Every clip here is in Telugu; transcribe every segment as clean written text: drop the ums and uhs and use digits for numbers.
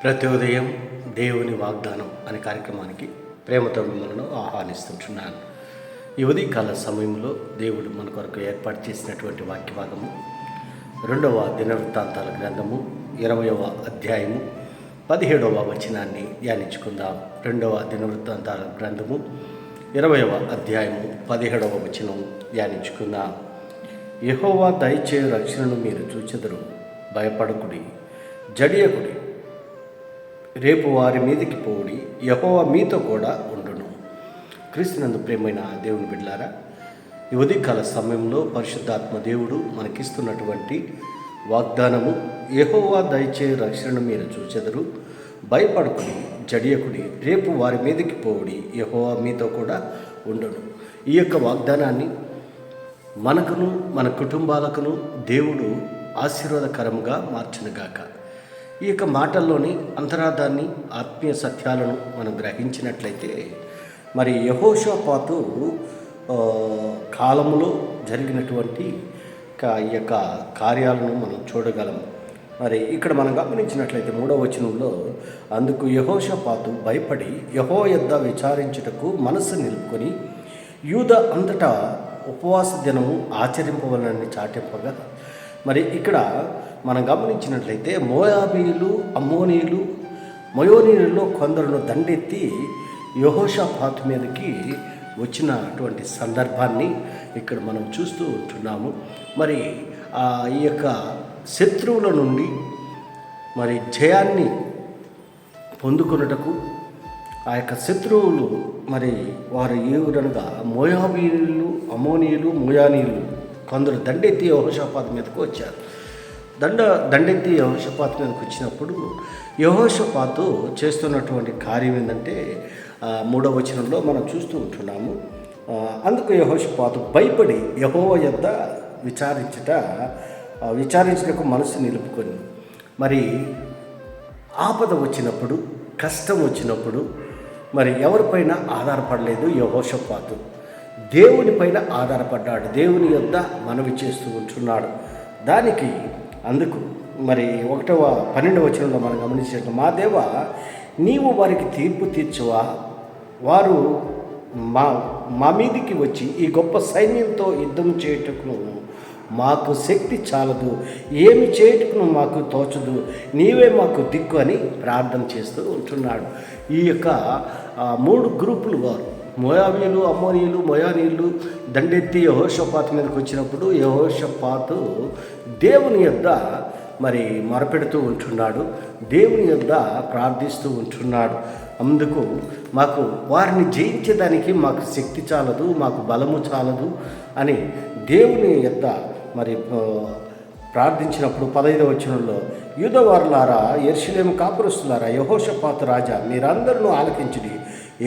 ప్రతి ఉదయం దేవుని వాగ్దానం అనే కార్యక్రమానికి ప్రేమతో మిమ్మల్ని ఆహ్వానిస్తుంటున్నాను. ఈ ఉదయకాల సమయంలో దేవుడు మన కొరకు ఏర్పాటు చేసినటువంటి వాక్య భాగము 2వ దినవృత్తాంతాల గ్రంథము 20వ అధ్యాయము 17వ వచనాన్ని ధ్యానించుకుందాం. 2వ దినవృత్తాంతాల గ్రంథము 20వ అధ్యాయము 17వ వచనం ధ్యానించుకుందాం. యెహోవా దయచే రక్షణను మీరు చూచెదరు, భయపడకుడి, జడియకుడి, రేపు వారి మీదికి పోవుడి, యెహోవా మీతో కూడా ఉండును. క్రీస్తునందు ప్రియమైన దేవుని బిడ్డలారా, ఈ ఉదయకాల సమయంలో పరిశుద్ధాత్మ దేవుడు మనకిస్తున్నటువంటి వాగ్దానము, యెహోవా దయచే రక్షణను మీరు చూచెదరు, భయపడకుడి, జడియకుడి, రేపు వారి మీదికి పోవుడి, యెహోవా మీతో కూడా ఉండును. ఈ యొక్క వాగ్దానాన్ని మనకును మన కుటుంబాలకును దేవుడు ఆశీర్వాదకరంగా మార్చునుగాక. ఈ యొక్క మాటల్లోని అంతరార్థాన్ని, ఆత్మీయ సత్యాలను మనం గ్రహించినట్లయితే, మరి యెహోషాపాతు కాలంలో జరిగినటువంటి ఈ యొక్క కార్యాలను మనం చూడగలము. మరి ఇక్కడ మనం గమనించినట్లయితే 3వ వచనంలో, అందుకు యెహోషాపాతు భయపడి యెహోవా యొద్ద విచారించుటకు మనస్సు నిలుపుకొని యూదా అంతటా ఉపవాస దినము ఆచరింపవలనని చాటింపగా, మరి ఇక్కడ మనం గమనించినట్లయితే మోయాబీయులు, అమ్మోనీయులు, మయోనీయులలో కొందరును దండెత్తి యెహోషాపాతు మీదకి వచ్చినటువంటి సందర్భాన్ని ఇక్కడ మనం చూస్తూ ఉంటున్నాము. మరి ఈ యొక్క శత్రువుల నుండి మరి జయాన్ని పొందుకొనుటకు ఆ యొక్క శత్రువులు మరి వారు ఎవరనగా మోయాబీయులు, అమ్మోనీయులు, మోయానీయులు కొందరు దండెత్తి యెహోషాపాతు మీదకు వచ్చారు. దండెత్తి యెహోషాపాతు మీదకి వచ్చినప్పుడు యెహోషాపాతు చేస్తున్నటువంటి కార్యం ఏంటంటే 3వ వచనంలో మనం చూస్తూ ఉంటున్నాము. అందుకు యెహోషాపాతు భయపడి యెహోవా యొద్ద విచారించుటకు మనసు నిలుపుకొని, మరి ఆపద వచ్చినప్పుడు, కష్టం వచ్చినప్పుడు మరి ఎవరిపైన ఆధారపడలేదు యెహోషాపాతు, దేవునిపైన ఆధారపడ్డాడు. దేవుని యొద్ద మనవి చేస్తూ ఉంటున్నాడు. దానికి అందుకు మరి 12వ వచనంలో మనం గమనించినట్లు, మా దేవా, నీవు వారికి తీర్పు తీర్చువా, వారు మా మీదికి వచ్చి ఈ గొప్ప సైన్యంతో యుద్ధం చేయుటకు మాకు శక్తి చాలదు, ఏమి చేయుటకును మాకు తోచదు, నీవే మాకు దిక్కు అని ప్రార్థన చేస్తూ ఉంటున్నాడు. ఈ యొక్క 3 గ్రూపులు వారు, మోయాబీయులు, అమ్మోనీయులు, మోయానీయులు దండెత్తి యెహోషాపాతు మీదకి వచ్చినప్పుడు యెహోషాపాతు దేవుని యొద్ద మరి మొరపెడుతూ ఉంటున్నాడు, దేవుని యొద్ద ప్రార్థిస్తూ ఉంటున్నాడు. అందుకు మాకు వారిని జయించేదానికి మాకు శక్తి చాలదు, మాకు బలము చాలదు అని దేవుని యొద్ద మరి ప్రార్థించినప్పుడు 15వ వచనంలో, యూదావారులారా, యెరూషలేము కాపురస్తులారా, యెహోషాపాతు రాజా, మీరందరూ ఆలకించుడి,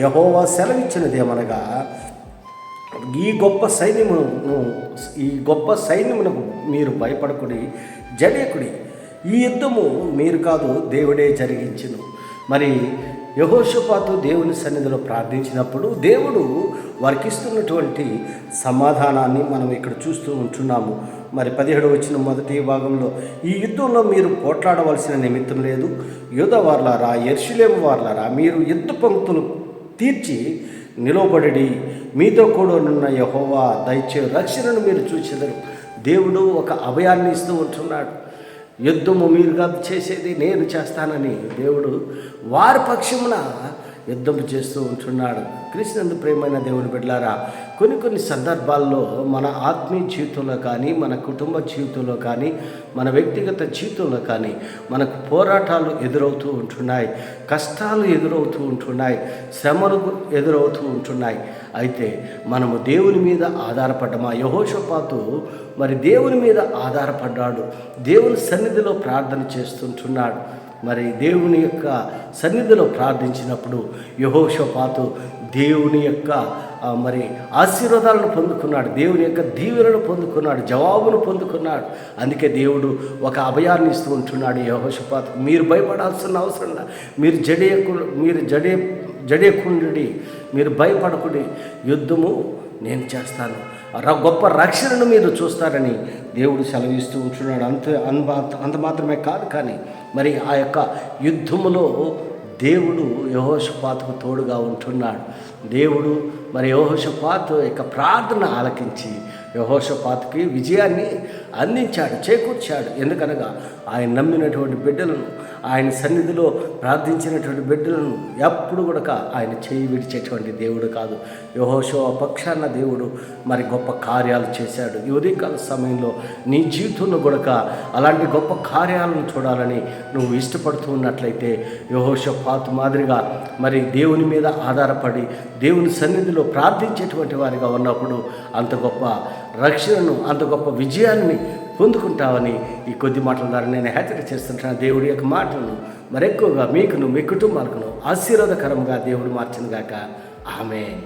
యెహోవా సెలవిచ్చినదేమనగా, ఈ గొప్ప సైన్యమునకు మీరు భయపడకుడి, జడియకుడి, ఈ యుద్ధము మీరు కాదు, దేవుడే జరిగించును. మరి యెహోషాపాతు దేవుని సన్నిధిలో ప్రార్థించినప్పుడు దేవుడు వారికి ఇస్తున్నటువంటి సమాధానాన్ని మనం ఇక్కడ చూస్తూ ఉంటున్నాము. మరి 17వ వచనం మొదటి భాగంలో, ఈ యుద్ధంలో మీరు పోట్లాడవలసిన నిమిత్తం లేదు, యూదావారులారా, యెరూషలేము వారులారా, మీరు యుద్ధ పంక్తులు తీర్చి నిలవబడి మీతో కూడా ఉన్న యెహోవా దయచే రక్షణను మీరు చూచెదరు. దేవుడు ఒక అభయాన్ని ఇస్తూ ఉంటున్నాడు. యుద్ధము మీరు కాదు చేసేది, నేను చేస్తానని దేవుడు వారి పక్షమున యుద్ధం చేస్తూ ఉంటున్నాడు. క్రీస్తునందు ప్రియమైన దేవుని బిడ్డలారా, కొన్ని సందర్భాల్లో మన ఆత్మీయ జీవితంలో కానీ, మన కుటుంబ జీవితంలో కానీ, మన వ్యక్తిగత జీవితంలో కానీ మనకు పోరాటాలు ఎదురవుతూ ఉంటున్నాయి, కష్టాలు ఎదురవుతూ ఉంటున్నాయి, శ్రమలు ఎదురవుతూ ఉంటున్నాయి. అయితే మనము దేవుని మీద ఆధారపడ్డమా? యెహోషాపాతు మరి దేవుని మీద ఆధారపడ్డాడు, దేవుని సన్నిధిలో ప్రార్థన చేస్తుంటున్నాడు. మరి దేవుని యొక్క సన్నిధిలో ప్రార్థించినప్పుడు యెహోషాపాతు దేవుని యొక్క మరి ఆశీర్వాదాలను పొందుకున్నాడు, దేవుని యొక్క దీవెనను పొందుకున్నాడు, జవాబును పొందుకున్నాడు. అందుకే దేవుడు ఒక అభయాన్ని ఇస్తూ ఉంటున్నాడు యెహోషాపాతు. మీరు భయపడాల్సిన అవసరం లేదు, మీరు జడేకుండి, మీరు భయపడకుడి, యుద్ధము నేను చేస్తాను, గొప్ప రక్షణను మీరు చూస్తారని దేవుడు సెలవిస్తూ ఉంటున్నాడు. అంత మాత్రమే కాదు, కానీ మరి ఆ యొక్క యుద్ధములో దేవుడు యెహోషాపాతుకు తోడుగా ఉంటున్నాడు. దేవుడు మరి యెహోషాపాతు యొక్క ప్రార్థన ఆలకించి యెహోషాపాతుకి విజయాన్ని అందించాడు, చేకూర్చాడు. ఎందుకనగా ఆయన నమ్మినటువంటి బిడ్డలను, ఆయన సన్నిధిలో ప్రార్థించినటువంటి బిడ్డలను ఎప్పుడు కూడా ఆయన చేయి విడిచేటువంటి దేవుడు కాదు. యెహోషువ పక్షాన దేవుడు మరి గొప్ప కార్యాలు చేశాడు. ఈ ఉదయకాల సమయంలో నీ జీవితంలో కూడా అలాంటి గొప్ప కార్యాలను చూడాలని నువ్వు ఇష్టపడుతూ ఉన్నట్లయితే యెహోషాపాతు మాదిరిగా మరి దేవుని మీద ఆధారపడి దేవుని సన్నిధిలో ప్రార్థించేటువంటి వారిగా ఉన్నప్పుడు అంత గొప్ప రక్షణను, అంత గొప్ప విజయాన్ని పొందుకుంటావని ఈ కొద్ది మాటల ద్వారా నేను హెచ్చరిక చేస్తుంటాను. దేవుడి యొక్క మాటలను మరెక్కువగా మీకును, మీ కుటుంబాలకును ఆశీర్వాదకరంగా దేవుడు మార్చినగాక. ఆమేన్.